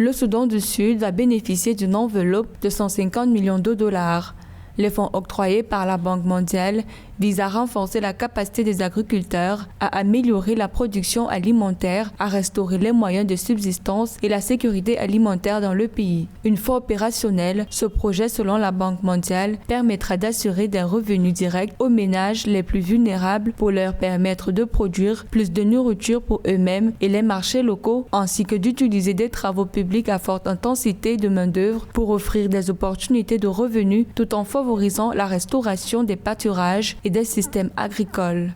le Soudan du Sud va bénéficier d'une enveloppe de 150 millions de dollars. Les fonds octroyés par la Banque mondiale visent à renforcer la capacité des agriculteurs à améliorer la production alimentaire, à restaurer les moyens de subsistance et la sécurité alimentaire dans le pays. Une fois opérationnel, ce projet, selon la Banque mondiale, permettra d'assurer des revenus directs aux ménages les plus vulnérables pour leur permettre de produire plus de nourriture pour eux-mêmes et les marchés locaux, ainsi que d'utiliser des travaux publics à forte intensité de main-d'œuvre pour offrir des opportunités de revenus tout en favorisant la restauration des pâturages et des systèmes agricoles.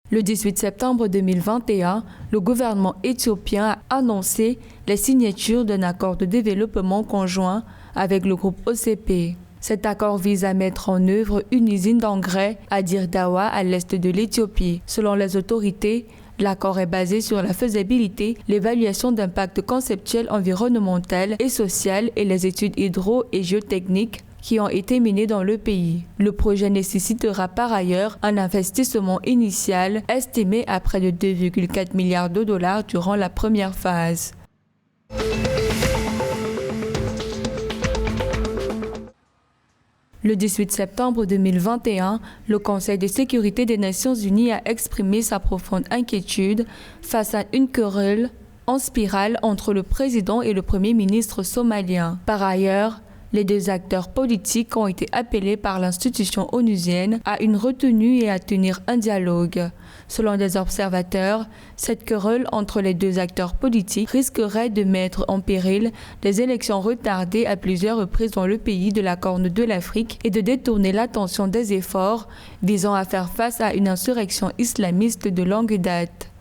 Le 18 septembre 2021, le gouvernement éthiopien a annoncé les signatures d'un accord de développement conjoint avec le groupe OCP. Cet accord vise à mettre en œuvre une usine d'engrais à Dir Dawa, à l'est de l'Éthiopie. Selon les autorités, l'accord est basé sur la faisabilité, l'évaluation d'impact conceptuel environnemental et social et les études hydro- et géotechniques qui ont été menées dans le pays. Le projet nécessitera par ailleurs un investissement initial estimé à près de 2,4 milliards de dollars durant la première phase. Le 18 septembre 2021, le Conseil de sécurité des Nations Unies a exprimé sa profonde inquiétude face à une querelle en spirale entre le président et le premier ministre somalien. Par ailleurs, les deux acteurs politiques ont été appelés par l'institution onusienne à une retenue et à tenir un dialogue. Selon des observateurs, cette querelle entre les deux acteurs politiques risquerait de mettre en péril des élections retardées à plusieurs reprises dans le pays de la Corne de l'Afrique et de détourner l'attention des efforts visant à faire face à une insurrection islamiste de longue date.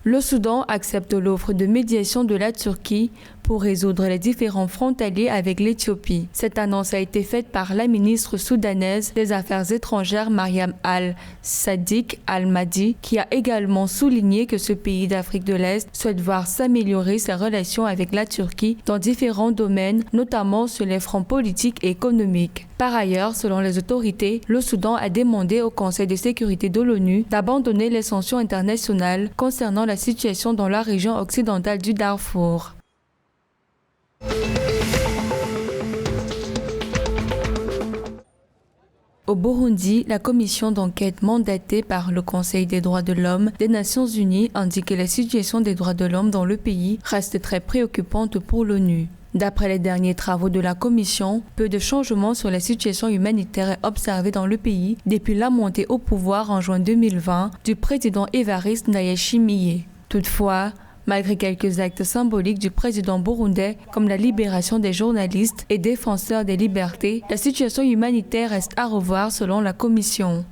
Le Soudan accepte l'offre de médiation de la Turquie pour résoudre les différends frontaliers avec l'Éthiopie. Cette annonce a été faite par la ministre soudanaise des Affaires étrangères Mariam Al-Sadiq Al-Mahdi, qui a également souligné que ce pays d'Afrique de l'Est souhaite voir s'améliorer ses relations avec la Turquie dans différents domaines, notamment sur les fronts politiques et économiques. Par ailleurs, selon les autorités, le Soudan a demandé au Conseil de sécurité de l'ONU d'abandonner les sanctions internationales concernant la situation dans la région occidentale du Darfour. Au Burundi, la commission d'enquête mandatée par le Conseil des droits de l'homme des Nations Unies indique que la situation des droits de l'homme dans le pays reste très préoccupante pour l'ONU. D'après les derniers travaux de la commission, peu de changements sur la situation humanitaire est observé dans le pays depuis la montée au pouvoir en juin 2020 du président Évariste Ndayishimiye. Toutefois, malgré quelques actes symboliques du président burundais, comme la libération des journalistes et défenseurs des libertés, la situation humanitaire reste à revoir selon la commission.